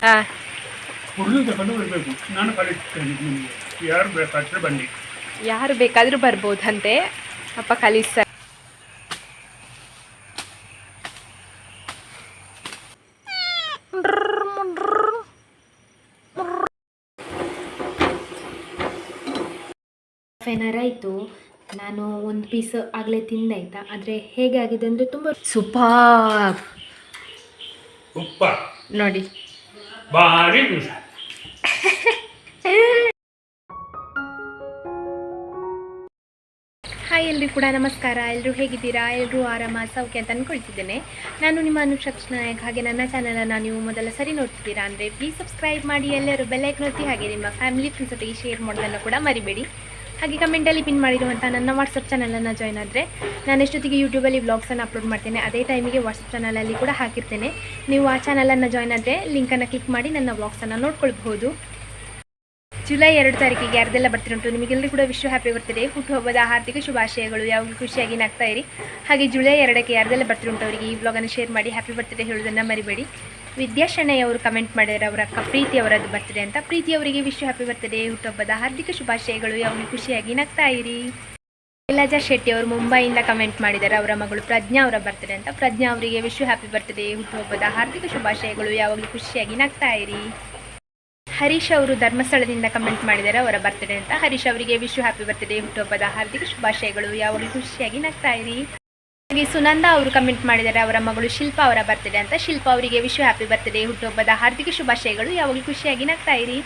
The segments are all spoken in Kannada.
ಹಾಂ, ಹುಡುಗ ತಗೊಂಡು ಬರಬೇಕು. ನಾನು ಕಲಿಸ್ತೇನೆ ನಿಮಗೆ, ಯಾರು ಬೇಕಾದ್ರೆ ಬನ್ನಿ. ಯಾರು ಬೇಕಾದರೂ ಬರ್ಬೋದಂತೆ. ಅಪ್ಪ ಕಲಿಸ್ತಾರೆ. ಫೇನರ್ ಆಯಿತು. ನಾನು ಒಂದು ಪೀಸ್ ಆಗಲೇ ತಿಂದಾಯ್ತಾ. ಆದರೆ ಹೇಗೆ ಆಗಿದೆ ಅಂದರೆ ತುಂಬ ಸೂಪರ್ ಉಪ್ಪ ನೋಡಿ. ಭಾರಿ ರುಚಿ. ಹಾಯ್, ಎಲ್ರಿಗೂ ಕೂಡ ನಮಸ್ಕಾರ. ಎಲ್ಲರೂ ಹೇಗಿದ್ದೀರಾ? ಎಲ್ಲರೂ ಆರಾಮ ಸೌಖ್ಯ ಅಂತ ಅಂದ್ಕೊಳ್ತಿದ್ದೇನೆ. ನಾನು ನಿಮ್ಮ ಅನುಕ್ಷ ನಾಯಕ್. ಹಾಗೆ ನನ್ನ ಚಾನಲನ್ನು ನೀವು ಮೊದಲ ಸರಿ ನೋಡ್ತಿದ್ದೀರಾ ಅಂದರೆ ಪ್ಲೀಸ್ ಸಬ್ಸ್ಕ್ರೈಬ್ ಮಾಡಿ, ಎಲ್ಲರೂ ಬೆಲ್ಲೈಕನ್ ಒತ್ತಿ, ಹಾಗೆ ನಿಮ್ಮ ಫ್ಯಾಮಿಲಿ ಫ್ರೆಂಡ್ಸ್ ಜೊತೆಗೆ ಶೇರ್ ಮಾಡೋದನ್ನು ಕೂಡ ಮರಿಬೇಡಿ. ಹಾಗೆ ಕಮೆಂಟಲ್ಲಿ ಪಿನ್ ಮಾಡಿರುವಂಥ ನನ್ನ ವಾಟ್ಸಪ್ ಚಾನಲನ್ನು ಜಾಯ್ನ್ ಆದರೆ ನಾನು ಎಷ್ಟೊತ್ತಿಗೆ ಯೂಟ್ಯೂಬಲ್ಲಿ ವ್ಲಾಗ್ಸನ್ನು ಅಪ್ಲೋಡ್ ಮಾಡ್ತೇನೆ ಅದೇ ಟೈಮಿಗೆ ವಾಟ್ಸಪ್ ಚಾನಲಲ್ಲಿ ಕೂಡ ಹಾಕಿರ್ತೇನೆ. ನೀವು ಆ ಚಾನಲನ್ನು ಜಾಯ್ನ್ ಆದರೆ ಲಿಂಕನ್ನು ಕ್ಲಿಕ್ ಮಾಡಿ ನನ್ನ ವ್ಲಾಗ್ಸನ್ನು ನೋಡ್ಕೊಳ್ಬಹುದು. ಜುಲೈ 2 ತಾರೀಕಿಗೆ ಯಾರ್ದೆಲ್ಲ ಬರ್ತಿರುಂಟು ನಿಮಗೆಲ್ಲರೂ ಕೂಡ ವಿಶ್ವ ಹ್ಯಾಪಿ ಬರ್ತಡೇ, ಹುಟ್ಟುಹಬ್ಬದ ಹಾರ್ದಿಕ ಶುಭಾಶಯಗಳು. ಯಾವಾಗಲೂ ಖುಷಿಯಾಗಿ ನಗ್ತಾ ಇರಿ. ಹಾಗೆ ಜುಲೈ 2ಕ್ಕೆ ಯಾರ್ದೆಲ್ಲ ಬರ್ತಿರುಂಟು ಅವರಿಗೆ ಈ ವ್ಲಾಗನ್ನು ಶೇರ್ ಮಾಡಿ ಹ್ಯಾಪಿ ಬರ್ತಡೇ ಹೇಳೋದನ್ನು ಮರಿಬೇಡಿ. ವಿದ್ಯಾಶಣ್ಣಯ್ಯ ಅವರು ಕಮೆಂಟ್ ಮಾಡಿದ್ದಾರೆ ಅವರ ಅಕ್ಕ ಪ್ರೀತಿ ಅವರದ್ದು ಬರ್ತಿದೆ ಅಂತ. ಪ್ರೀತಿ ಅವರಿಗೆ ವಿಶ್ವ ಹ್ಯಾಪಿ ಬರ್ತಡೇ, ಹುಟ್ಟುಹಬ್ಬದ ಹಾರ್ದಿಕ ಶುಭಾಶಯಗಳು. ಯಾವಾಗಲೂ ಖುಷಿಯಾಗಿ ನಗ್ತಾ ಇರಿ. ಶೈಲಜಾ ಶೆಟ್ಟಿ ಅವರು ಮುಂಬೈಯಿಂದ ಕಮೆಂಟ್ ಮಾಡಿದ್ದಾರೆ ಅವರ ಮಗಳು ಪ್ರಜ್ಞಾ ಅವರ ಬರ್ತಿದೆ ಅಂತ. ಪ್ರಜ್ಞಾ ಅವರಿಗೆ ವಿಶ್ವ ಹ್ಯಾಪಿ ಬರ್ತಡೇ, ಹುಟ್ಟುಹಬ್ಬದ ಹಾರ್ದಿಕ ಶುಭಾಶಯಗಳು. ಯಾವಾಗಲೂ ಖುಷಿಯಾಗಿ ನಗ್ತಾ ಇರಿ. ಹರೀಶ್ ಅವರು ಧರ್ಮಸ್ಥಳದಿಂದ ಕಮೆಂಟ್ ಮಾಡಿದ್ದಾರೆ ಅವರ ಬರ್ತ್ಡೇ ಅಂತ. ಹರೀಶ್ ಅವರಿಗೆ ವಿಶ್ವ ಹ್ಯಾಪಿ ಬರ್ತಡೇ, ಹುಟ್ಟುಹಬ್ಬದ ಹಾರ್ದಿಕ ಶುಭಾಶಯಗಳು. ಯಾವಾಗಲೂ ಖುಷಿಯಾಗಿ ನಗ್ತಾ ಇರಿ. ಹಾಗೆ ಸುನಂದ ಅವರು ಕಮೆಂಟ್ ಮಾಡಿದ್ದಾರೆ ಅವರ ಮಗಳು ಶಿಲ್ಪ ಅವರ ಬರ್ತ್ಡೇ ಅಂತ. ಶಿಲ್ಪ ಅವರಿಗೆ ವಿಶ್ವ ಹ್ಯಾಪಿ ಬರ್ತಡೇ, ಹುಟ್ಟುಹಬ್ಬದ ಹಾರ್ದಿಕ ಶುಭಾಶಯಗಳು. ಯಾವಾಗಲೂ ಖುಷಿಯಾಗಿ ನಗ್ತಾ ಇರಿ.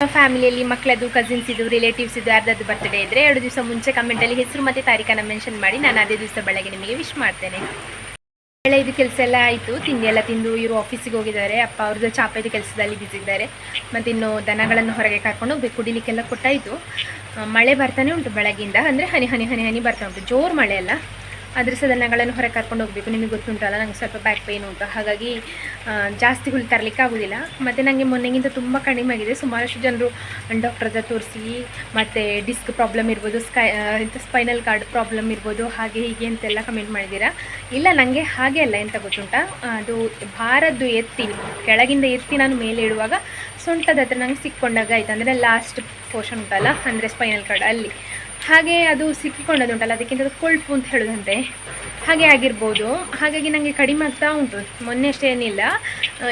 ಫ್ಯಾಮಿಲಿಯಲ್ಲಿ ಮಕ್ಕಳದ್ದು, ಕಸಿನ್ಸ್ ಇದು, ರಿಲೇಟಿವ್ಸ್ ಇದು ಯಾರ್ದಾದ್ರು ಬರ್ತ್ಡೇ ಇದ್ದರೆ 2 ದಿವಸ ಮುಂಚೆ ಕಮೆಂಟಲ್ಲಿ ಹೆಸರು ಮತ್ತು ತಾರೀಖನ್ನು ಮೆನ್ಷನ್ ಮಾಡಿ ನಾನು ಅದೇ ದಿವಸ ಬೆಳಗ್ಗೆ ನಿಮಗೆ ವಿಶ್ ಮಾಡ್ತೇನೆ. ಇದು ಕೆಲಸ ಎಲ್ಲ ಆಯಿತು. ತಿಂಡಿ ಎಲ್ಲ ತಿಂದು ಇವರು ಆಫೀಸಿಗೆ ಹೋಗಿದ್ದಾರೆ. ಅಪ್ಪ ಅವ್ರದ್ದು ಚಾಪೆದು ಕೆಲಸದಲ್ಲಿ ಬಿದ್ದಿದ್ದಾರೆ. ಮತ್ತು ಇನ್ನು ದನಗಳನ್ನು ಹೊರಗೆ ಕರ್ಕೊಂಡು ಹೋಗ್ಬೇಕು. ಕುಡಿಲಿಕ್ಕೆಲ್ಲ ಕೊಟ್ಟಾಯಿತು. ಮಳೆ ಬರ್ತಾನೆ ಉಂಟು ಬೆಳಗ್ಗಿಂದ, ಅಂದರೆ ಹನಿ ಹನಿ ಹನಿ ಹನಿ ಬರ್ತಾ ಉಂಟು, ಜೋರು ಮಳೆ ಅಲ್ಲ. ಆದರೆ ಸಹ ದನಗಳನ್ನು ಹೊರಗೆ ಕರ್ಕೊಂಡು ಹೋಗಬೇಕು. ನಿಮಗೆ ಗೊತ್ತುಂಟಲ್ಲ ನನಗೆ ಸ್ವಲ್ಪ ಬ್ಯಾಕ್ ಪೇನ್ ಉಂಟು, ಹಾಗಾಗಿ ಜಾಸ್ತಿ ಹುಲ್ಲು ತರಲಿಕ್ಕೆ ಆಗೋದಿಲ್ಲ. ಮತ್ತು ನನಗೆ ಮೊನ್ನೆಗಿಂತ ತುಂಬ ಕಡಿಮೆ ಆಗಿದೆ. ಸುಮಾರಷ್ಟು ಜನರು ಡಾಕ್ಟರ್ ಹತ್ರ ತೋರಿಸಿ ಮತ್ತು ಡಿಸ್ಕ್ ಪ್ರಾಬ್ಲಮ್ ಇರ್ಬೋದು, ಸ್ಪೈನಲ್ ಕಾರ್ಡ್ ಪ್ರಾಬ್ಲಮ್ ಇರ್ಬೋದು, ಹಾಗೆ ಹೀಗೆ ಅಂತೆಲ್ಲ ಕಮೆಂಟ್ ಮಾಡಿದ್ದೀರಾ. ಇಲ್ಲ, ನನಗೆ ಹಾಗೆ ಅಲ್ಲ. ಎಂತ ಗೊತ್ತುಂಟಾ, ಅದು ಭಾರದ್ದು ಎತ್ತಿ ಕೆಳಗಿಂದ ಎತ್ತಿ ನಾನು ಮೇಲೆ ಇಡುವಾಗ ಸೊಂಟದ ಹತ್ರ ನಂಗೆ ಸಿಕ್ಕೊಂಡಾಗ ಆಯಿತು. ಅಂದರೆ ಲಾಸ್ಟ್ ಪೋರ್ಷನ್ ಉಂಟಲ್ಲ, ಅಂದರೆ ಸ್ಪೈನಲ್ ಕಾರ್ಡ್ ಅಲ್ಲಿ, ಹಾಗೆ ಅದು ಸಿಕ್ಕಿಕೊಂಡದುಂಟಲ್ಲ, ಅದಕ್ಕಿಂತ ಕೊಳ್ಪು ಅಂತ ಹೇಳೋದಂತೆ, ಹಾಗೆ ಆಗಿರ್ಬೋದು. ಹಾಗಾಗಿ ನನಗೆ ಕಡಿಮೆ ಆಗ್ತಾ ಉಂಟು. ಮೊನ್ನೆ ಅಷ್ಟೇ ಏನಿಲ್ಲ,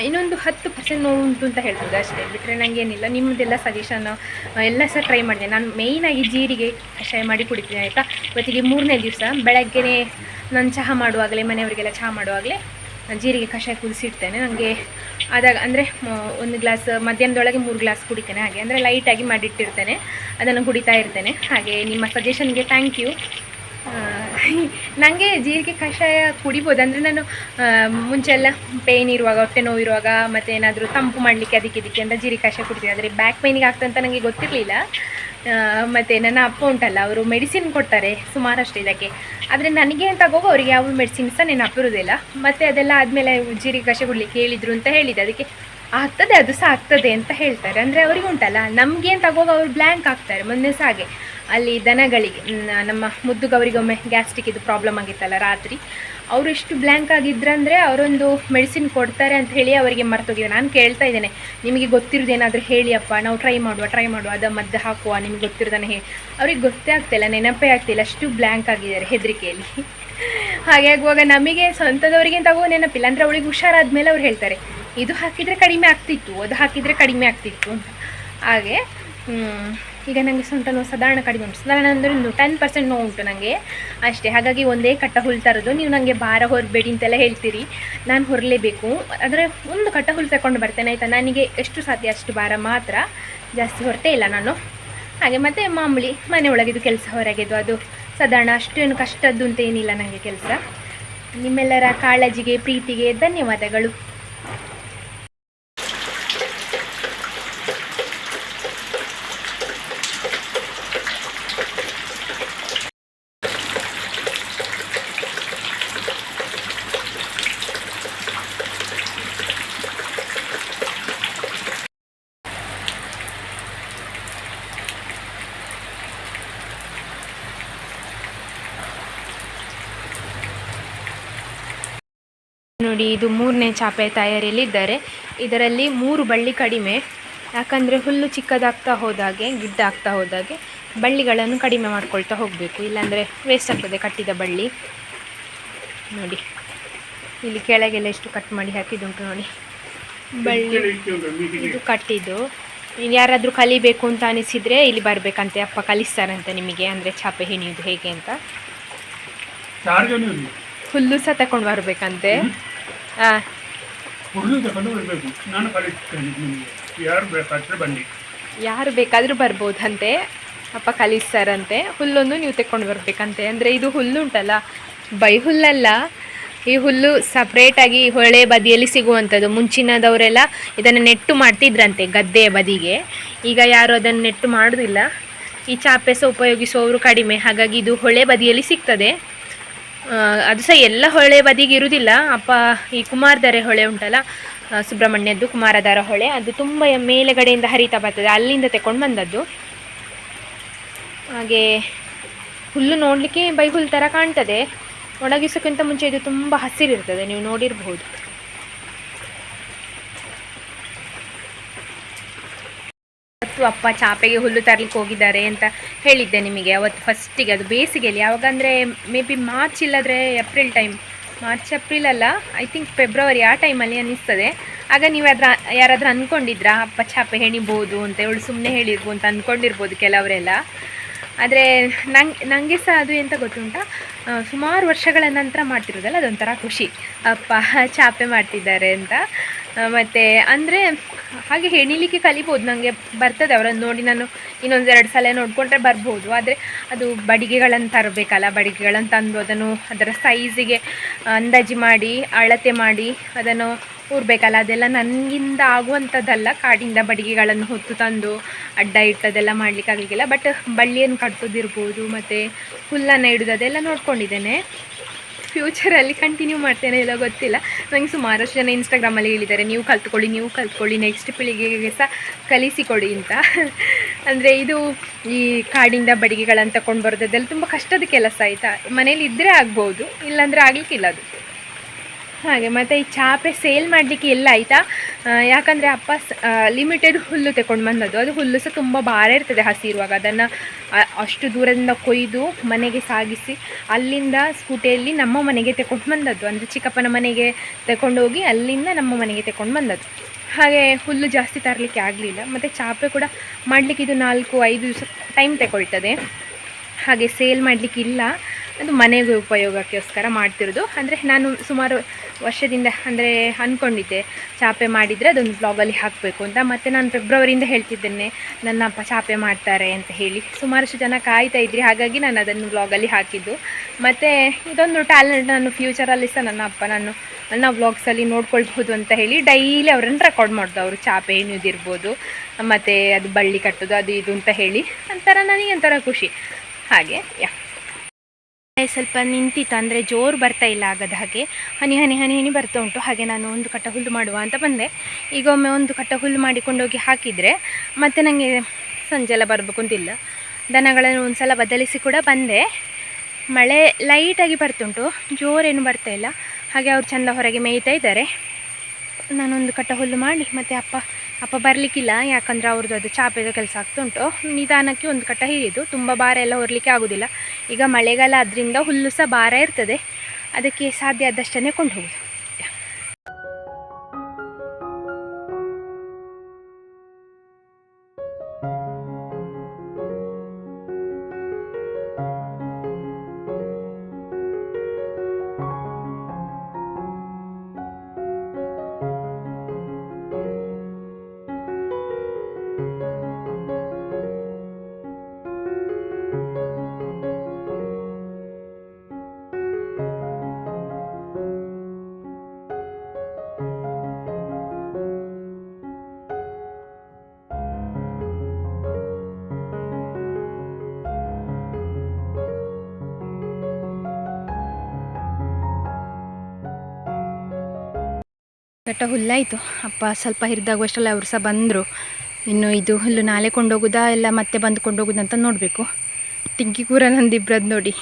ಇನ್ನೊಂದು 10% ನೋವು ಉಂಟು ಅಂತ ಹೇಳ್ಬೋದು ಅಷ್ಟೇ, ಬಿಟ್ಟರೆ ನನಗೇನಿಲ್ಲ. ನಿಮ್ಮದೆಲ್ಲ ಸಜೆಷನ್ ಎಲ್ಲ ಸಹ ಟ್ರೈ ಮಾಡಿದೆ. ನಾನು ಮೇಯ್ನಾಗಿ ಜೀರಿಗೆ ಕಷಾಯ ಮಾಡಿ ಕುಡಿತೀನಿ ಆಯಿತಾ. ಇವತ್ತಿಗೆ 3ನೇ ದಿವಸ. ಬೆಳಗ್ಗೆನೇ ನಾನು ಚಹಾ ಮಾಡುವಾಗಲೇ, ಮನೆಯವರಿಗೆಲ್ಲ ಚಹಾ ಮಾಡುವಾಗಲೇ ಜೀರಿಗೆ ಕಷಾಯ ಕುದಿಸಿಡ್ತೇನೆ. ನನಗೆ ಆದಾಗ ಅಂದರೆ 1 ಗ್ಲಾಸ್ ಮಧ್ಯಾಹ್ನದೊಳಗೆ 3 ಗ್ಲಾಸ್ ಕುಡಿತೇನೆ. ಹಾಗೆ ಅಂದರೆ ಲೈಟಾಗಿ ಮಾಡಿಟ್ಟಿರ್ತೇನೆ, ಅದನ್ನು ಕುಡಿತಾ ಇರ್ತೇನೆ. ಹಾಗೆ ನಿಮ್ಮ ಸಜೆಷನ್ಗೆ ಥ್ಯಾಂಕ್ ಯು. ನನಗೆ ಜೀರಿಗೆ ಕಷಾಯ ಕುಡಿಬೋದು. ಅಂದರೆ ನಾನು ಮುಂಚೆಲ್ಲ ಪೇಯ್ನ್ ಇರುವಾಗ, ಹೊಟ್ಟೆ ನೋವು ಇರುವಾಗ, ಮತ್ತು ಏನಾದರೂ ತಂಪು ಮಾಡಲಿಕ್ಕೆ ಅದಕ್ಕೆ ಅಂತ ಜೀರಿಗೆ ಕಷಾಯ ಕುಡಿತೀನಿ. ಆದರೆ ಬ್ಯಾಕ್ ಪೇಯ್ನಿಗೆ ಆಗ್ತಂತ ನನಗೆ ಗೊತ್ತಿರಲಿಲ್ಲ. ಮತ್ತು ನನ್ನ ಅಪ್ಪ ಉಂಟಲ್ಲ, ಅವರು ಮೆಡಿಸಿನ್ ಕೊಡ್ತಾರೆ ಸುಮಾರಷ್ಟು ಇದಕ್ಕೆ. ಆದರೆ ನನಗೆ ಅಂತ ಆಗುವಾಗ ಅವರಿಗೆ ಯಾವ ಮೆಡಿಸಿನ್ ಸಹ ನೆನಪಿರೋದಿಲ್ಲ. ಮತ್ತು ಅದೆಲ್ಲ ಆದಮೇಲೆ ಜೀರಿಗೆ ಕಷಾಯ ಕುಡಲಿಕ್ಕೆ ಹೇಳಿದರು ಅಂತ ಹೇಳಿದೆ. ಅದಕ್ಕೆ ಆಗ್ತದೆ, ಅದು ಸಹ ಆಗ್ತದೆ ಅಂತ ಹೇಳ್ತಾರೆ. ಅಂದರೆ ಅವರಿಗೆ ಉಂಟಲ್ಲ, ನಮಗೆ ಅಂತ ಆಗುವಾಗ ಅವರು ಬ್ಲ್ಯಾಂಕ್ ಆಗ್ತಾರೆ. ಮೊನ್ನೆ ಸಹ ಹಾಗೆ ಅಲ್ಲಿ ದನಗಳಿಗೆ, ನಮ್ಮ ಮುದ್ದು ಗೌರಿಗೊಮ್ಮೆ ಗ್ಯಾಸ್ಟ್ರಿಕ್ ಇದು ಪ್ರಾಬ್ಲಮ್ ಆಗಿತ್ತಲ್ಲ ರಾತ್ರಿ, ಅವರು ಎಷ್ಟು ಬ್ಲ್ಯಾಂಕ್ ಆಗಿದ್ರಂದರೆ ಅವರೊಂದು ಮೆಡಿಸಿನ್ ಕೊಡ್ತಾರೆ ಅಂತ ಹೇಳಿ ಅವರಿಗೆ ಮರ್ತೋಗಿದೆ. ನಾನು ಕೇಳ್ತಾ ಇದ್ದೇನೆ, ನಿಮಗೆ ಗೊತ್ತಿರೋದೇನಾದರೂ ಹೇಳಿ ಅಪ್ಪ, ನಾವು ಟ್ರೈ ಮಾಡುವ, ಅದು ಮದ್ದು ಹಾಕುವ, ನಿಮಗೆ ಗೊತ್ತಿರೋದನ್ನು ಹೇಳಿ. ಅವ್ರಿಗೆ ಗೊತ್ತೇ ಆಗ್ತಿಲ್ಲ, ನೆನಪೇ ಆಗ್ತಿಲ್ಲ, ಅಷ್ಟು ಬ್ಲ್ಯಾಂಕ್ ಆಗಿದ್ದಾರೆ ಹೆದರಿಕೆಯಲ್ಲಿ. ಹಾಗೆ ಆಗುವಾಗ ನಮಗೆ ಸ್ವಂತದವರಿಗೆ ಅಂತ ಆಗುವ ನೆನಪಿಲ್ಲ. ಅಂದರೆ ಅವಳಿಗೆ ಹುಷಾರಾದ್ಮೇಲೆ ಅವ್ರು ಹೇಳ್ತಾರೆ, ಇದು ಹಾಕಿದರೆ ಕಡಿಮೆ ಆಗ್ತಿತ್ತು, ಅದು ಹಾಕಿದರೆ ಕಡಿಮೆ ಆಗ್ತಿತ್ತು ಅಂತ. ಹಾಗೆ ಈಗ ನನಗೆ ಸೊಂಟ ನೋವು ಸಾಧಾರಣ ಕಡಿಮೆ ಉಂಟು. ಸಾಧಾರಣ ಅಂದರೆ 10% ನೋವು ಉಂಟು ನನಗೆ ಅಷ್ಟೇ. ಹಾಗಾಗಿ ಒಂದೇ ಕಟ್ಟ ಹುಲ್ಲು ತರೋದು. ನೀವು ನನಗೆ ಭಾರ ಹೊರಬೇಡಿ ಅಂತೆಲ್ಲ ಹೇಳ್ತೀರಿ, ನಾನು ಹೊರಲೇಬೇಕು. ಆದರೆ ಒಂದು ಕಟ್ಟ ಹುಲ್ಲು ತಗೊಂಡು ಬರ್ತೇನೆ ಆಯಿತಾ. ನನಗೆ ಎಷ್ಟು ಸಾಧ್ಯ ಅಷ್ಟು ಭಾರ ಮಾತ್ರ, ಜಾಸ್ತಿ ಹೊರಟೇ ಇಲ್ಲ ನಾನು. ಹಾಗೆ ಮತ್ತು ಮಾಮೂಲಿ ಮನೆ ಒಳಗಿದ್ದು ಕೆಲಸ, ಹೊರಗೆದು, ಅದು ಸಾಧಾರಣ, ಅಷ್ಟೇನು ಕಷ್ಟದ್ದು ಅಂತ ಏನಿಲ್ಲ ನನಗೆ ಕೆಲಸ. ನಿಮ್ಮೆಲ್ಲರ ಕಾಳಜಿಗೆ, ಪ್ರೀತಿಗೆ ಧನ್ಯವಾದಗಳು. ನೋಡಿ, ಇದು 3ನೇ ಚಾಪೆ ತಯಾರಿಯಲ್ಲಿದ್ದಾರೆ. ಇದರಲ್ಲಿ 3 ಬಳ್ಳಿ ಕಡಿಮೆ, ಯಾಕಂದರೆ ಹುಲ್ಲು ಚಿಕ್ಕದಾಗ್ತಾ ಹೋದಾಗೆ, ಗಿಡ್ಡ ಆಗ್ತಾ ಹೋದಾಗೆ ಬಳ್ಳಿಗಳನ್ನು ಕಡಿಮೆ ಮಾಡ್ಕೊಳ್ತಾ ಹೋಗಬೇಕು, ಇಲ್ಲಾಂದರೆ ವೇಸ್ಟ್ ಆಗ್ತದೆ ಕಟ್ಟಿದ ಬಳ್ಳಿ. ನೋಡಿ ಇಲ್ಲಿ ಕೆಳಗೆಲ್ಲ ಎಷ್ಟು ಕಟ್ ಮಾಡಿ ಹಾಕಿದ್ದುಂಟು ನೋಡಿ ಬಳ್ಳಿ. ಇದು ಕಟ್ಟಿದ್ದು. ಯಾರಾದರೂ ಕಲಿಬೇಕು ಅಂತ ಅನಿಸಿದರೆ ಇಲ್ಲಿ ಬರಬೇಕಂತೆ, ಅಪ್ಪ ಕಲಿಸ್ತಾರಂತೆ ನಿಮಗೆ, ಅಂದರೆ ಚಾಪೆ ಹೆಣಿಯೋದು ಹೇಗೆ ಅಂತ. ಹುಲ್ಲು ಸಹ ತಗೊಂಡು ಬರಬೇಕಂತೆ. ಹಾಂ, ಹುಲ್ಲು ತಗೊಂಡು ಬರಬೇಕು, ನಾನು ಕಲಿಸ್ತೇನೆ ನಿಮಗೆ. ಯಾರು ಬೇಕಾದರೆ ಬನ್ನಿ, ಯಾರು ಬೇಕಾದರೂ ಬರ್ಬೋದಂತೆ, ಅಪ್ಪ ಕಲಿಸ್ತಾರಂತೆ. ಹುಲ್ಲೊಂದು ನೀವು ತೆಕ್ಕೊಂಡು ಬರಬೇಕಂತೆ. ಅಂದರೆ ಇದು ಹುಲ್ಲು ಉಂಟಲ್ಲ, ಬೈ ಹುಲ್ಲಲ್ಲ, ಈ ಹುಲ್ಲು ಸಪ್ರೇಟಾಗಿ ಹೊಳೆ ಬದಿಯಲ್ಲಿ ಸಿಗುವಂಥದ್ದು. ಮುಂಚಿನದವರೆಲ್ಲ ಇದನ್ನು ನೆಟ್ಟು ಮಾಡ್ತಿದ್ರಂತೆ ಗದ್ದೆಯ ಬದಿಗೆ. ಈಗ ಯಾರು ಅದನ್ನು ನೆಟ್ಟು ಮಾಡೋದಿಲ್ಲ. ಈ ಚಾಪೆ ಸಹ ಉಪಯೋಗಿಸುವವರು ಕಡಿಮೆ, ಹಾಗಾಗಿ ಇದು ಹೊಳೆ ಬದಿಯಲ್ಲಿ ಸಿಗ್ತದೆ. ಅದು ಸಹ ಎಲ್ಲ ಹೊಳೆ ಬದಿಗೆ ಇರುವುದಿಲ್ಲ. ಅಪ್ಪ ಈ ಕುಮಾರಧಾರೆ ಹೊಳೆ ಉಂಟಲ್ಲ, ಸುಬ್ರಹ್ಮಣ್ಯದ್ದು ಕುಮಾರಧಾರ ಹೊಳೆ, ಅದು ತುಂಬ ಮೇಲೆಗಡೆಯಿಂದ ಹರಿತಾ ಬರ್ತದೆ, ಅಲ್ಲಿಂದ ತಗೊಂಡು ಬಂದದ್ದು. ಹಾಗೆ ಹುಲ್ಲು ನೋಡಲಿಕ್ಕೆ ಬೈ ಹುಲ್ಲು ಥರ ಕಾಣ್ತದೆ, ಒಣಗಿಸೋಕ್ಕಿಂತ ಮುಂಚೆ ಇದು ತುಂಬ ಹಸಿರಿರ್ತದೆ, ನೀವು ನೋಡಿರಬಹುದು. ಅವತ್ತು ಅಪ್ಪ ಚಾಪೆಗೆ ಹುಲ್ಲು ತರಲಿಕ್ಕೆ ಹೋಗಿದ್ದಾರೆ ಅಂತ ಹೇಳಿದ್ದೆ ನಿಮಗೆ ಅವತ್ತು ಫಸ್ಟಿಗೆ. ಅದು ಬೇಸಿಗೆಯಲ್ಲಿ, ಯಾವಾಗ ಅಂದರೆ ಮೇ ಬಿ ಮಾರ್ಚ್ ಇಲ್ಲದ್ರೆ ಏಪ್ರಿಲ್ ಟೈಮ್, ಮಾರ್ಚ್ ಏಪ್ರಿಲ್ ಅಲ್ಲ, ಐ ಥಿಂಕ್ ಫೆಬ್ರವರಿ, ಆ ಟೈಮಲ್ಲಿ ಅನ್ನಿಸ್ತದೆ. ಆಗ ನೀವು ಯಾರಾದರೂ ಅಂದ್ಕೊಂಡಿದ್ರಾ ಅಪ್ಪ ಚಾಪೆ ಹೆಣಿಬೋದು ಅಂತ? ಇವಳು ಸುಮ್ಮನೆ ಹೇಳಿರ್ಬೋದು ಅಂತ ಅಂದ್ಕೊಂಡಿರ್ಬೋದು ಕೆಲವರೆಲ್ಲ. ಆದರೆ ನನಗೆ ಸಹ ಅದು ಎಂತ ಗೊತ್ತುಂಟ, ಸುಮಾರು ವರ್ಷಗಳ ನಂತರ ಮಾಡ್ತಿರೋದಲ್ಲ, ಅದೊಂಥರ ಖುಷಿ, ಅಪ್ಪ ಚಾಪೆ ಮಾಡ್ತಿದ್ದಾರೆ ಅಂತ. ಮತ್ತು ಅಂದರೆ ಹಾಗೆ ಹೆಣಿಲಿಕ್ಕೆ ಕಲಿಬೋದು, ನನಗೆ ಬರ್ತದೆ. ಅವರನ್ನು ನೋಡಿ ನಾನು ಇನ್ನೊಂದೆರಡು ಸಲ ನೋಡಿಕೊಂಡ್ರೆ ಬರ್ಬೋದು. ಆದರೆ ಅದು ಬಡಿಗೆಗಳನ್ನು ತರಬೇಕಲ್ಲ, ಬಡಿಗೆಗಳನ್ನು ತಂದು ಅದನ್ನು ಅದರ ಸೈಜಿಗೆ ಅಂದಾಜು ಮಾಡಿ ಅಳತೆ ಮಾಡಿ ಅದನ್ನು ಊರಬೇಕಲ್ಲ, ಅದೆಲ್ಲ ನನಗಿಂದ ಆಗುವಂಥದ್ದಲ್ಲ. ಕಾಡಿಂದ ಬಡಿಗೆಗಳನ್ನು ಹೊತ್ತು ತಂದು ಅಡ್ಡ ಇಟ್ಟದೆಲ್ಲ ಮಾಡಲಿಕ್ಕೆ ಆಗಲಿಕ್ಕಿಲ್ಲ. ಬಟ್ ಬಳ್ಳಿಯನ್ನು ಕಟ್ಟೋದಿರ್ಬೋದು ಮತ್ತು ಹುಲ್ಲನ್ನು ಇಡೋದು ಅದೆಲ್ಲ ನೋಡ್ಕೊಂಡಿದ್ದೇನೆ. ಫ್ಯೂಚರಲ್ಲಿ ಕಂಟಿನ್ಯೂ ಮಾಡ್ತೇನೆ ಇಲ್ಲ ಗೊತ್ತಿಲ್ಲ. ನನಗೆ ಸುಮಾರಷ್ಟು ಜನ ಇನ್ಸ್ಟಾಗ್ರಾಮಲ್ಲಿ ಹೇಳಿದ್ದಾರೆ, ನೀವು ಕಲ್ತ್ಕೊಳ್ಳಿ, ನೆಕ್ಸ್ಟ್ ಪೀಳಿಗೆಗೆ ಸಹ ಕಲಿಸಿಕೊಡಿ ಅಂತ. ಅಂದರೆ ಇದು ಈ ಕಾಡಿಂದ ಬಡಿಗೆಗಳನ್ನು ತಗೊಂಡು ಬರೋದು ಅದೆಲ್ಲ ತುಂಬ ಕಷ್ಟದ ಕೆಲಸ ಆಯಿತಾ. ಮನೇಲಿ ಇದ್ದರೆ ಆಗ್ಬೋದು, ಇಲ್ಲಾಂದರೆ ಆಗಲಿಕ್ಕಿಲ್ಲ ಅದು. ಹಾಗೆ ಮತ್ತು ಈ ಚಾಪೆ ಸೇಲ್ ಮಾಡಲಿಕ್ಕೆ ಎಲ್ಲ ಆಯಿತಾ, ಯಾಕಂದರೆ ಅಪ್ಪ ಲಿಮಿಟೆಡ್ ಹುಲ್ಲು ತಗೊಂಡು ಬಂದದ್ದು. ಅದು ಹುಲ್ಲು ಸಹ ತುಂಬ ಭಾರ ಇರ್ತದೆ ಹಸಿ ಇರುವಾಗ. ಅದನ್ನು ಅಷ್ಟು ದೂರದಿಂದ ಕೊಯ್ದು ಮನೆಗೆ ಸಾಗಿಸಿ ಅಲ್ಲಿಂದ ಸ್ಕೂಟಿಯಲ್ಲಿ ನಮ್ಮ ಮನೆಗೆ ತಗೊಂಡು ಬಂದದ್ದು. ಅಂದರೆ ಚಿಕ್ಕಪ್ಪನ ಮನೆಗೆ ತಗೊಂಡೋಗಿ ಅಲ್ಲಿಂದ ನಮ್ಮ ಮನೆಗೆ ತಗೊಂಡು ಬಂದದ್ದು. ಹಾಗೆ ಹುಲ್ಲು ಜಾಸ್ತಿ ತರಲಿಕ್ಕೆ ಆಗಲಿಲ್ಲ. ಮತ್ತು ಚಾಪೆ ಕೂಡ ಮಾಡಲಿಕ್ಕೆ ಇದು 4-5 ದಿವಸ ಟೈಮ್ ತಗೊಳ್ತದೆ. ಹಾಗೆ ಸೇಲ್ ಮಾಡಲಿಕ್ಕೆ ಇಲ್ಲ, ಅದು ಮನೆಗೆ ಉಪಯೋಗಕ್ಕೋಸ್ಕರ ಮಾಡ್ತಿರೋದು. ಅಂದರೆ ನಾನು ಸುಮಾರು ವರ್ಷದಿಂದ ಅಂದರೆ ಅಂದ್ಕೊಂಡಿದ್ದೆ ಚಾಪೆ ಮಾಡಿದರೆ ಅದೊಂದು ಬ್ಲಾಗಲ್ಲಿ ಹಾಕಬೇಕು ಅಂತ. ಮತ್ತು ನಾನು ಫೆಬ್ರವರಿಯಿಂದ ಹೇಳ್ತಿದ್ದೇನೆ ನನ್ನ ಅಪ್ಪ ಚಾಪೆ ಮಾಡ್ತಾರೆ ಅಂತ ಹೇಳಿ. ಸುಮಾರಷ್ಟು ಜನ ಕಾಯ್ತಾ ಇದ್ರಿ, ಹಾಗಾಗಿ ನಾನು ಅದನ್ನು ಬ್ಲಾಗಲ್ಲಿ ಹಾಕಿದ್ದು. ಮತ್ತು ಇದೊಂದು ಟ್ಯಾಲೆಂಟ್ ನಾನು ಫ್ಯೂಚರಲ್ಲಿ ಸಹ ನನ್ನ ವ್ಲಾಗ್ಸಲ್ಲಿ ನೋಡ್ಕೊಳ್ಬೋದು ಅಂತ ಹೇಳಿ ಡೈಲಿ ಅವರನ್ನು ರೆಕಾರ್ಡ್ ಮಾಡೋದು. ಅವರು ಚಾಪೆ ಹೆಣಿಯೋದಿರ್ಬೋದು, ಮತ್ತು ಅದು ಬಳ್ಳಿ ಕಟ್ಟೋದು ಅದು ಇದು ಅಂತ ಹೇಳಿ ಒಂಥರ ನನಗೆ ಒಂಥರ ಖುಷಿ. ಹಾಗೆ ಸ್ವಲ್ಪ ನಿಂತಿತ್ತು, ಅಂದರೆ ಜೋರು ಬರ್ತಾ ಇಲ್ಲ, ಆಗದ ಹಾಗೆ ಹನಿ ಹನಿ ಹನಿ ಹನಿ ಬರ್ತಾ ಉಂಟು. ಹಾಗೆ ನಾನು ಒಂದು ಕಟ್ಟ ಹುಲ್ಲು ಮಾಡುವ ಅಂತ ಬಂದೆ. ಈಗ ಒಮ್ಮೆ ಒಂದು ಕಟ್ಟ ಹುಲ್ಲು ಮಾಡಿಕೊಂಡೋಗಿ ಹಾಕಿದರೆ ಮತ್ತು ನನಗೆ ಸಂಜೆಲ್ಲ ಬರಬೇಕು ಅಂತಿಲ್ಲ. ದನಗಳನ್ನು ಒಂದು ಸಲ ಬದಲಿಸಿ ಕೂಡ ಬಂದೆ. ಮಳೆ ಲೈಟಾಗಿ ಬರ್ತುಂಟು, ಜೋರೇನು ಬರ್ತಾ ಇಲ್ಲ. ಹಾಗೆ ಅವ್ರು ಚೆಂದ ಹೊರಗೆ ಮೇಯ್ತಾ ಇದ್ದಾರೆ. ನಾನೊಂದು ಕಟ್ಟ ಹುಲ್ಲು ಮಾಡಿ ಮತ್ತು ಅಪ್ಪ ಬರಲಿಕ್ಕಿಲ್ಲ, ಯಾಕಂದರೆ ಅವ್ರದ್ದು ಅದು ಚಾಪೆದ ಕೆಲಸ ಆಗ್ತುಂಟು. ನಿಧಾನಕ್ಕೆ ಒಂದು ಕಟ್ಟ ಹಿಡಿದು, ತುಂಬ ಭಾರ ಎಲ್ಲ ಹೊರಲಿಕ್ಕೆ ಆಗೋದಿಲ್ಲ. ಈಗ ಮಳೆಗಾಲ ಅದರಿಂದ ಹುಲ್ಲು ಸಹ ಭಾರ ಇರ್ತದೆ, ಅದಕ್ಕೆ ಸಾಧ್ಯ ಆದಷ್ಟೇ ಕೊಂಡು ಹೋಗೋದು. ಕಟ್ಟ ಹುಲ್ಲಾಯಿತು. ಅಪ್ಪ ಸ್ವಲ್ಪ ಹಿರಿದಾಗುವಷ್ಟರಲ್ಲಿ ಅವರು ಸಹ ಬಂದರು. ಇನ್ನು ಇದು ಹುಲ್ಲು ನಾಳೆ ಕೊಂಡೋಗೋದಾ ಎಲ್ಲ ಮತ್ತೆ ಬಂದು ಕೊಂಡೋಗೋದಂತ ನೋಡಬೇಕು. ಟಿಂಕಿ ಕೂರ ನಂದಿಬ್ರದ್ದು ನೋಡಿ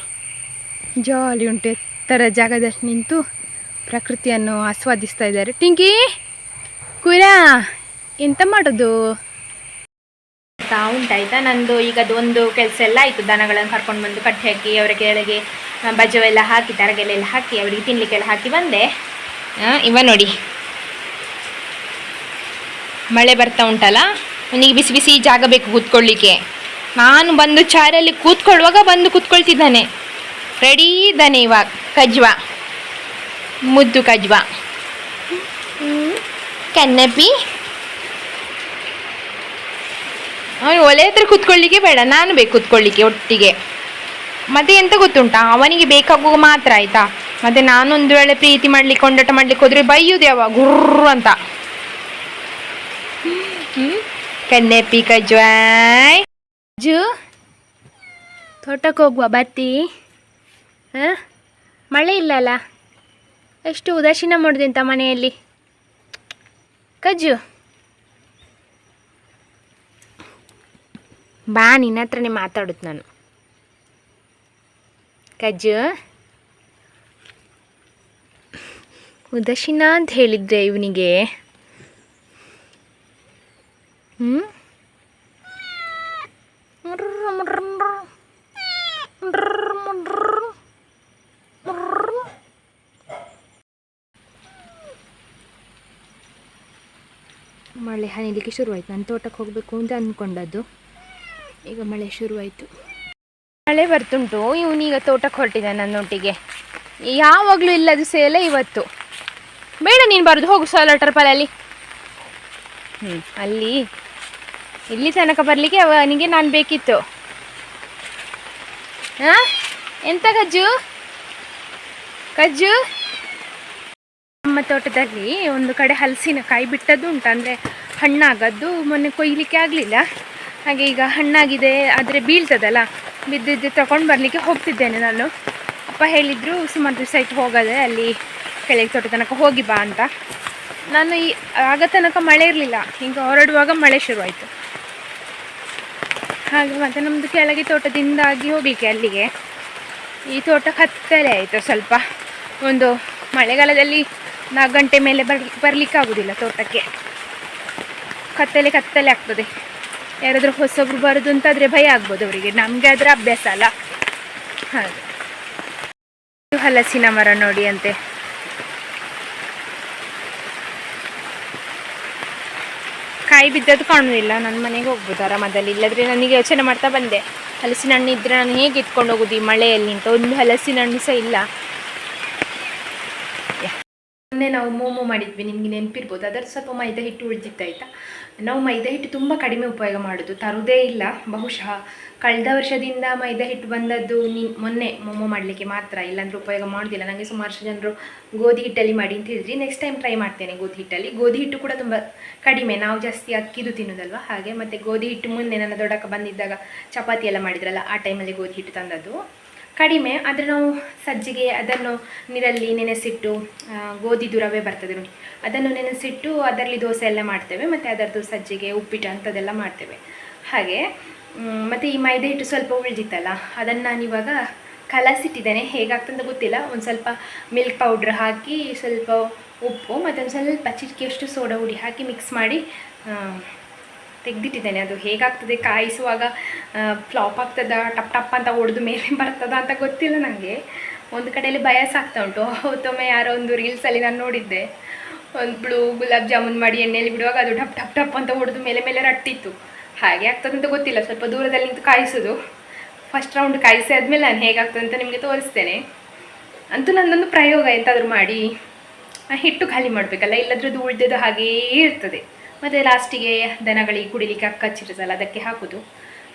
ಜಾಲಿ ಉಂಟು, ಎತ್ತರ ಜಾಗದಲ್ಲಿ ನಿಂತು ಪ್ರಕೃತಿಯನ್ನು ಆಸ್ವಾದಿಸ್ತಾ ಇದ್ದಾರೆ. ಟಿಂಕಿ ಕುಯ್ರಾ ಎಂತ ಮಾಡೋದು ಉಂಟಾಯ್ತಾ ನಂದು. ಈಗ ಒಂದು ಕೆಲಸ ಎಲ್ಲ ಆಯಿತು. ದನಗಳನ್ನು ಕರ್ಕೊಂಡು ಬಂದು ಕಟ್ಟಿ ಹಾಕಿ ಅವರ ಕೆಳಗೆ ಬಜವೆಲ್ಲ ಹಾಕಿ ತರಗೆಲೆಲ್ಲ ಹಾಕಿ ಅವರಿಗೆ ತಿನ್ನಲಿಕ್ಕೆಲ್ಲ ಹಾಕಿ ಬಂದೆ. ಇವ ನೋಡಿ ಮಳೆ ಬರ್ತಾ ಉಂಟಲ್ಲ, ಅವನಿಗೆ ಬಿಸಿ ಬಿಸಿ ಜಾಗ ಬೇಕು ಕೂತ್ಕೊಳ್ಳಿಕ್ಕೆ. ನಾನು ಬಂದು ಚಾರಲ್ಲಿ ಕೂತ್ಕೊಳ್ಳುವಾಗ ಬಂದು ಕೂತ್ಕೊಳ್ತಿದ್ದಾನೆ. ರೆಡಿ ಇದ್ದಾನೆ ಇವಾಗ. ಕಜ್ವ ಮುದ್ದು ಕಜ್ವ ಕನ್ನಪಿ. ಅವನು ಒಲೆ ಹತ್ರ ಕೂತ್ಕೊಳ್ಳಿಕ್ಕೆ ಬೇಡ, ನಾನು ಬೇಕು ಕೂತ್ಕೊಳ್ಳಿಕ್ಕೆ ಒಟ್ಟಿಗೆ. ಮತ್ತೆ ಎಂತ ಗೊತ್ತುಂಟಾ, ಅವನಿಗೆ ಬೇಕಾಗುವ ಮಾತ್ರ ಆಯ್ತಾ. ಮತ್ತೆ ನಾನೊಂದು ವೇಳೆ ಪ್ರೀತಿ ಮಾಡ್ಲಿಕ್ಕೆ ಕೊಂಡಾಟ ಮಾಡ್ಲಿಕ್ಕೆ ಹೋದ್ರೆ ಬೈಯುದು ಯಾವ ಗುರ್ರು ಅಂತ. ಕನ್ನಪಿ ಕಜ್ವಾಯ್. ಜು ತೋಟಕ್ಕೆ ಹೋಗುವ ಬತ್ತಿ. ಮಳೆ ಇಲ್ಲಲ್ಲ, ಎಷ್ಟು ಉದಾಸೀನ ಮಾಡೋದಿಂತ ಮನೆಯಲ್ಲಿ. ಕಜ್ಜು ಬಾ, ನಿನ್ನ ಹತ್ರನೇ ಮಾತಾಡುದು ನಾನು. ಕಜ್ಜು ಉದಾಸೀನ ಅಂತ ಹೇಳಿದ್ರೆ ಇವನಿಗೆ ಮಳೆ ಹನಿಲಿಕ್ಕೆ ಶುರುವಾಯಿತು. ನಾನು ತೋಟಕ್ಕೆ ಹೋಗಬೇಕು ಅಂತ ಅಂದ್ಕೊಂಡದ್ದು, ಈಗ ಮಳೆ ಶುರುವಾಯಿತು. ಮಳೆ ಬರ್ತುಂಟು. ಇವನೀಗ ತೋಟಕ್ಕೆ ಹೊರಟಿದ್ದಾನೆ ನನ್ನೊಟ್ಟಿಗೆ. ಯಾವಾಗಲೂ ಇಲ್ಲದು ಸೇಲೆ ಇವತ್ತು. ಬೇಡ ನೀನು ಬರೋದು, ಹೋಗು ಸೋಲಾರ್ ಟರ್ಪಲಲ್ಲಿ. ಅಲ್ಲಿ ಇಲ್ಲಿ ತನಕ ಬರಲಿಕ್ಕೆ ಅವನಿಗೆ ನಾನು ಬೇಕಿತ್ತು. ಎಂತ ಕಜ್ಜು ಕಜ್ಜು? ನಮ್ಮ ತೋಟದಲ್ಲಿ ಒಂದು ಕಡೆ ಹಲಸಿನಕಾಯಿ ಬಿಟ್ಟದ್ದು ಉಂಟು, ಅಂದರೆ ಹಣ್ಣಾಗದ್ದು. ಮೊನ್ನೆ ಕೊಯ್ಲಿಕ್ಕೆ ಆಗಲಿಲ್ಲ, ಹಾಗೆ ಈಗ ಹಣ್ಣಾಗಿದೆ. ಆದರೆ ಬೀಳ್ತದಲ್ಲ, ಬಿದ್ದಿದ್ದು ತಗೊಂಡು ಬರಲಿಕ್ಕೆ ಹೋಗ್ತಿದ್ದೇನೆ ನಾನು. ಅಪ್ಪ ಹೇಳಿದರು ಸುಮಾರು ದಿವಸ ಆಯಿತು ಹೋಗದೆ, ಅಲ್ಲಿ ಕೆಳಗೆ ತೋಟ ತನಕ ಹೋಗಿ ಬಾ ಅಂತ. ನಾನು ಆಗ ತನಕ ಮಳೆ ಇರಲಿಲ್ಲ, ಈಗ ಹೊರಡುವಾಗ ಮಳೆ ಶುರುವಾಯಿತು. ಹಾಗೆ ಮತ್ತು ನಮ್ಮದು ಕೆಳಗೆ ತೋಟದಿಂದಾಗಿ ಹೋಗಲಿಕ್ಕೆ ಅಲ್ಲಿಗೆ. ಈ ತೋಟ ಕತ್ತಲೆ ಆಯಿತು ಸ್ವಲ್ಪ. ಒಂದು ಮಳೆಗಾಲದಲ್ಲಿ 4 ಗಂಟೆ ಮೇಲೆ ಬರಲಿಕ್ಕೆ ಆಗೋದಿಲ್ಲ ತೋಟಕ್ಕೆ, ಕತ್ತಲೆ ಆಗ್ತದೆ. ಯಾರಾದರೂ ಹೊಸಬ್ರು ಬರೋದು ಅಂತಾದರೆ ಭಯ ಆಗ್ಬೋದು ಅವರಿಗೆ, ನಮಗೆ ಅದರ ಅಭ್ಯಾಸ ಅಲ್ಲ. ಹಾಗೆ ಹಲಸಿನ ಮರ ನೋಡಿ ಅಂತೆ. ಕಾಯಿ ಬಿದ್ದದ್ದು ಕಾಣುವುದಿಲ್ಲ. ನನ್ನ ಮನೆಗೆ ಹೋಗ್ಬೋದು ಆರಾಮದಲ್ಲಿ. ಇಲ್ಲದ್ರೆ ನನಗೆ ಯೋಚನೆ ಮಾಡ್ತಾ ಬಂದೆ, ಹಲಸಿನ ಹಣ್ಣು ಇದ್ದರೆ ನಾನು ಹೇಗೆ ಎತ್ಕೊಂಡು ಹೋಗೋದು ಈ ಮಳೆಯಲ್ಲಿ ಅಂತ. ಒಂದು ಹಲಸಿನ ಹಣ್ಣು ಸಹ ಇಲ್ಲ. ಮೊನ್ನೆ ನಾವು ಮೋಮೋ ಮಾಡಿದ್ವಿ, ನಿಮಗೆ ನೆನಪಿರ್ಬೋದು. ಅದರ ಸ್ವಲ್ಪ ಮೈದಾ ಹಿಟ್ಟು ಉಳಿದಿತ್ತಾಯ್ತಾ. ನಾವು ಮೈದಾ ಹಿಟ್ಟು ತುಂಬ ಕಡಿಮೆ ಉಪಯೋಗ ಮಾಡೋದು, ತರುವುದೇ ಇಲ್ಲ. ಬಹುಶಃ ಕಳೆದ ವರ್ಷದಿಂದ ಮೈದಾ ಹಿಟ್ಟು ಬಂದದ್ದು ಮೊನ್ನೆ ಮೋಮೋ ಮಾಡಲಿಕ್ಕೆ ಮಾತ್ರ, ಇಲ್ಲಾಂದ್ರೆ ಉಪಯೋಗ ಮಾಡೋದಿಲ್ಲ. ನನಗೆ ಸುಮಾರು ಜನರು ಗೋಧಿ ಹಿಟ್ಟಲ್ಲಿ ಮಾಡಿ ಅಂತ ಹೇಳಿದ್ರಿ. ನೆಕ್ಸ್ಟ್ ಟೈಮ್ ಟ್ರೈ ಮಾಡ್ತೇನೆ ಗೋಧಿ ಹಿಟ್ಟಲ್ಲಿ. ಗೋಧಿ ಹಿಟ್ಟು ಕೂಡ ತುಂಬ ಕಡಿಮೆ, ನಾವು ಜಾಸ್ತಿ ಅಕ್ಕಿದು ತಿನ್ನೋದಲ್ವ ಹಾಗೆ. ಮತ್ತು ಗೋಧಿ ಹಿಟ್ಟು ಮೊನ್ನೆ ನನ್ನ ದೊಡ್ಡಕ್ಕ ಬಂದಿದ್ದಾಗ ಚಪಾತಿ ಎಲ್ಲ ಮಾಡಿದ್ರಲ್ಲ, ಆ ಟೈಮಲ್ಲಿ ಗೋಧಿ ಹಿಟ್ಟು ತಂದದ್ದು ಕಡಿಮೆ. ಆದರೆ ನಾವು ಸಜ್ಜಿಗೆ ಅದನ್ನು ನೀರಲ್ಲಿ ನೆನೆಸಿಟ್ಟು, ಗೋಧಿದು ರವೆ ಬರ್ತದೆ ನೋಡಿ, ಅದನ್ನು ನೆನೆಸಿಟ್ಟು ಅದರಲ್ಲಿ ದೋಸೆ ಎಲ್ಲ ಮಾಡ್ತೇವೆ. ಮತ್ತು ಅದರದ್ದು ಸಜ್ಜಿಗೆ ಉಪ್ಪಿಟ್ಟು ಅಂಥದ್ದೆಲ್ಲ ಮಾಡ್ತೇವೆ ಹಾಗೆ. ಮತ್ತು ಈ ಮೈದಾ ಹಿಟ್ಟು ಸ್ವಲ್ಪ ಉಳಿದಿತ್ತಲ್ಲ, ಅದನ್ನು ನಾನಿವಾಗ ಕಲಸಿಟ್ಟಿದ್ದೇನೆ. ಹೇಗಾಗ್ತಂತ ಗೊತ್ತಿಲ್ಲ. ಒಂದು ಸ್ವಲ್ಪ ಮಿಲ್ಕ್ ಪೌಡ್ರ್ ಹಾಕಿ, ಸ್ವಲ್ಪ ಉಪ್ಪು ಮತ್ತು ಒಂದು ಸ್ವಲ್ಪ ಚಿಟಿಕೆಯಷ್ಟು ಸೋಡಾ ಹುಡಿ ಹಾಕಿ ಮಿಕ್ಸ್ ಮಾಡಿ ತೆಗೆದಿಟ್ಟಿದ್ದೇನೆ. ಅದು ಹೇಗಾಗ್ತದೆ ಕಾಯಿಸುವಾಗ ಫ್ಲಾಪ್ ಆಗ್ತದ, ಟಪ್ ಟಪ್ ಅಂತ ಒಡೆದು ಮೇಲೆ ಬರ್ತದ ಅಂತ ಗೊತ್ತಿಲ್ಲ ನನಗೆ. ಒಂದು ಕಡೆಯಲ್ಲಿ ಭಯ ಸಾಕ್ತಾ ಉಂಟು. ಹೊತ್ತೊಮ್ಮೆ ಯಾರೋ ಒಂದು ರೀಲ್ಸಲ್ಲಿ ನಾನು ನೋಡಿದ್ದೆ, ಒಂದು ಗುಲಾಬ್ ಜಾಮೂನ್ ಮಾಡಿ ಎಣ್ಣೆಯಲ್ಲಿ ಬಿಡುವಾಗ ಅದು ಟಪ್ ಟಪ್ ಟಪ್ ಅಂತ ಒಡೆದು ಮೇಲೆ ರಟ್ಟಿತ್ತು. ಹಾಗೆ ಆಗ್ತದಂತ ಗೊತ್ತಿಲ್ಲ. ಸ್ವಲ್ಪ ದೂರದಲ್ಲಿ ನಿಂತು ಕಾಯಿಸೋದು. ಫಸ್ಟ್ ರೌಂಡ್ ಕಾಯಿಸಿ ಆದಮೇಲೆ ನಾನು ಹೇಗಾಗ್ತದೆ ಅಂತ ನಿಮಗೆ ತೋರಿಸ್ತೇನೆ. ಅಂತೂ ನನ್ನೊಂದು ಪ್ರಯೋಗ, ಎಂತಾದರೂ ಮಾಡಿ ಹಿಟ್ಟು ಖಾಲಿ ಮಾಡಬೇಕಲ್ಲ, ಇಲ್ಲದ್ರದ್ದು ಉಳಿದದ್ದು ಹಾಗೇ ಇರ್ತದೆ. ಮತ್ತು ಲಾಸ್ಟಿಗೆ ದನಗಳಿಗೆ ಕುಡಿಲಿಕ್ಕೆ ಅಕ್ಕ ಹಚ್ಚಿರ್ತದಲ್ಲ, ಅದಕ್ಕೆ ಹಾಕೋದು.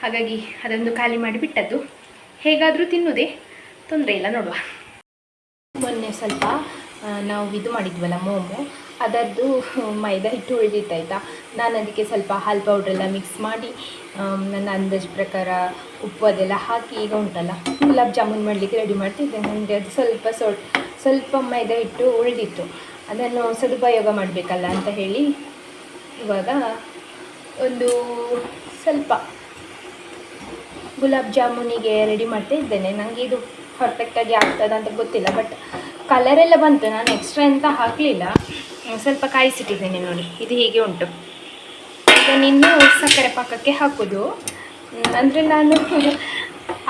ಹಾಗಾಗಿ ಅದೊಂದು ಖಾಲಿ ಮಾಡಿ ಬಿಟ್ಟದ್ದು. ಹೇಗಾದರೂ ತಿನ್ನೋದೇ, ತೊಂದರೆ ಇಲ್ಲ, ನೋಡುವ. ಮೊನ್ನೆ ಸ್ವಲ್ಪ ನಾವು ಇದು ಮಾಡಿದ್ವಲ್ಲ ಮೋಮೋ, ಅದರದ್ದು ಮೈದಾ ಹಿಟ್ಟು ಉಳಿದಿತ್ತಾಯ್ತಾ. ನಾನು ಅದಕ್ಕೆ ಸ್ವಲ್ಪ ಹಾಲು ಪೌಡ್ರೆಲ್ಲ ಮಿಕ್ಸ್ ಮಾಡಿ, ನನ್ನ ಅಂದಾಜು ಪ್ರಕಾರ ಉಪ್ಪು ಅದೆಲ್ಲ ಹಾಕಿ ಈಗ ಉಂಟಲ್ಲ ಗುಲಾಬ್ ಜಾಮೂನ್ ಮಾಡಲಿಕ್ಕೆ ರೆಡಿ ಮಾಡ್ತಿದ್ದೆ. ನನಗೆ ಅದು ಸ್ವಲ್ಪ ಮೈದಾ ಹಿಟ್ಟು ಉಳಿದಿತ್ತು, ಅದನ್ನು ಸದುಪಯೋಗ ಮಾಡಬೇಕಲ್ಲ ಅಂತ ಹೇಳಿ ಇವಾಗ ಒಂದು ಸ್ವಲ್ಪ ಗುಲಾಬ್ ಜಾಮೂನಿಗೆ ರೆಡಿ ಮಾಡ್ತಾ ಇದ್ದೇನೆ. ನನಗೆ ಇದು ಪರ್ಫೆಕ್ಟಾಗಿ ಆಗ್ತದೆ ಅಂತ ಗೊತ್ತಿಲ್ಲ, ಬಟ್ ಕಲರ್ ಎಲ್ಲ ಬಂತು, ನಾನು ಎಕ್ಸ್ಟ್ರಾ ಎಂತ ಹಾಕಲಿಲ್ಲ, ಸ್ವಲ್ಪ ಕಾಯಿಸಿಟ್ಟಿದ್ದೇನೆ ನೋಡಿ, ಇದು ಹೀಗೆ ಉಂಟು. ಇದನ್ನಿನ್ನೂ ಸಕ್ಕರೆ ಪಾಕಕ್ಕೆ ಹಾಕೋದು. ಅಂದರೆ ನಾನು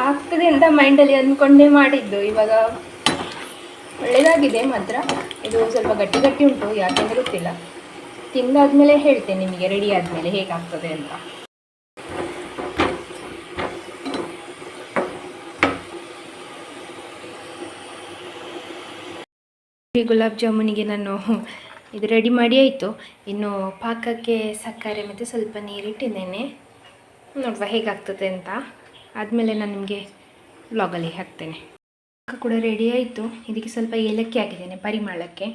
ಆಗ್ತದೆ ಅಂತ ಮೈಂಡಲ್ಲಿ ಅಂದ್ಕೊಂಡೇ ಮಾಡಿದ್ದು. ಇವಾಗ ಒಳ್ಳೆಯದಾಗಿದೆ ಮಾತ್ರ, ಇದು ಸ್ವಲ್ಪ ಗಟ್ಟಿ ಗಟ್ಟಿ ಉಂಟು, ಯಾಕೆಂತ ಗೊತ್ತಿಲ್ಲ. ತಿಂದಾದ್ಮೇಲೆ ಹೇಳ್ತೇನೆ ನಿಮಗೆ ರೆಡಿ ಆದಮೇಲೆ ಹೇಗಾಗ್ತದೆ ಅಂತ. ಗುಲಾಬ್ ಜಾಮೂನಿಗೆ ನಾನು ಇದು ರೆಡಿ ಮಾಡಿ ಆಯಿತು. ಇನ್ನು ಪಾಕಕ್ಕೆ ಸಕ್ಕರೆ ಮತ್ತು ಸ್ವಲ್ಪ ನೀರಿಟ್ಟಿದ್ದೇನೆ, ನೋಡುವ ಹೇಗಾಗ್ತದೆ ಅಂತ. ಆದಮೇಲೆ ನಾನು ನಿಮಗೆ ವ್ಲಾಗಲ್ಲಿ ಹಾಕ್ತೇನೆ. ಪಾಕ ಕೂಡ ರೆಡಿ ಆಯಿತು. ಇದಕ್ಕೆ ಸ್ವಲ್ಪ ಏಲಕ್ಕಿ ಹಾಕಿದ್ದೇನೆ ಪರಿಮಳಕ್ಕೆ.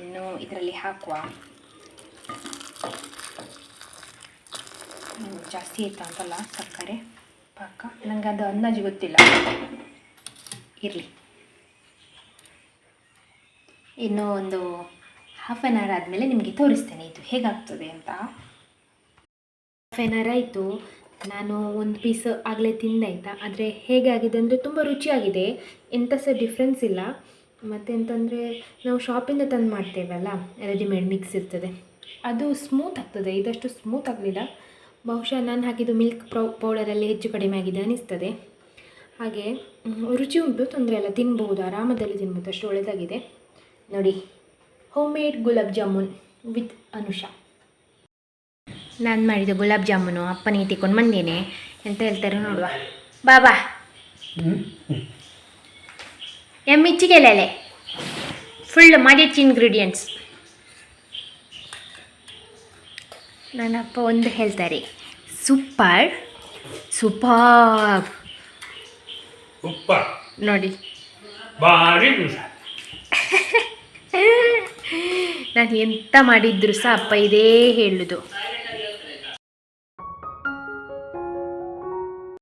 ಇನ್ನು ಇದರಲ್ಲಿ ಹಾಕುವ. ಜಾಸ್ತಿ ಆಯಿತಾ ಅಂತಲ್ಲ ಸಕ್ಕರೆ ಪಾಕ, ನನಗೆ ಅದು ಅಂದಾಜು ಗೊತ್ತಿಲ್ಲ, ಇರಲಿ. ಇನ್ನೂ ಒಂದು ಹಾಫ್ ಆನ್ ಅವರ್ ಆದಮೇಲೆ ನಿಮಗೆ ತೋರಿಸ್ತೇನೆ ಇದು ಹೇಗಾಗ್ತದೆ ಅಂತ. ಹಾಫ್ ಆನ್ ಅವರ್ ಆಯಿತು, ನಾನು ಒಂದು ಪೀಸ್ ಆಗಲೇ ತಿಂದಾಯ್ತಾ. ಆದರೆ ಹೇಗಾಗಿದೆ ಅಂದರೆ ತುಂಬ ರುಚಿಯಾಗಿದೆ, ಎಂಥ ಸಹ ಡಿಫ್ರೆನ್ಸ್ ಇಲ್ಲ. ಮತ್ತೆಂತಂದರೆ ನಾವು ಶಾಪಿಂದ ತಂದು ಮಾಡ್ತೇವಲ್ಲ, ರೆಡಿಮೇಡ್ ಮಿಕ್ಸ್ ಇರ್ತದೆ, ಅದು ಸ್ಮೂತ್ ಆಗ್ತದೆ. ಇದಷ್ಟು ಸ್ಮೂತ್ ಆಗಲಿಲ್ಲ. ಬಹುಶಃ ನಾನು ಹಾಕಿದ್ದು ಮಿಲ್ಕ್ ಪೌಡರಲ್ಲಿ ಹೆಚ್ಚು ಕಡಿಮೆ ಆಗಿದೆ ಅನಿಸ್ತದೆ. ಹಾಗೆ ರುಚಿ ಉಂಟು, ತೊಂದರೆ ಇಲ್ಲ, ತಿನ್ಬೋದು, ಆರಾಮದಲ್ಲಿ ತಿನ್ಬೋದು, ಅಷ್ಟು ಒಳ್ಳೆಯದಾಗಿದೆ. ನೋಡಿ, home made gulab jamun with Anusha. ನಾನು ಮಾಡಿದ ಗುಲಾಬ್ ಜಾಮೂನು ಅಪ್ಪನಿಗೆ ತಿಕ್ಕೊಂಡು ಬಂದೇನೆ. ಎಂತ ಹೇಳ್ತಾರೆ ನೋಡುವ. ಬಾಬಾ ಮಿಚ್ಚಿಗೆಲೆ ಫುಲ್ ಮಾಡಿಚ್ಚಿ ಇಂಗ್ರೀಡಿಯೆಂಟ್ಸ್. ನನ್ನ ಅಪ್ಪ ಒಂದು ಹೇಳ್ತಾರೆ, ಸೂಪರ್ ಸೂಪರ್. ನೋಡಿ ನಾನು ಎಂತ ಮಾಡಿದ್ರು ಸಹ ಅಪ್ಪ ಇದೇ ಹೇಳುದು.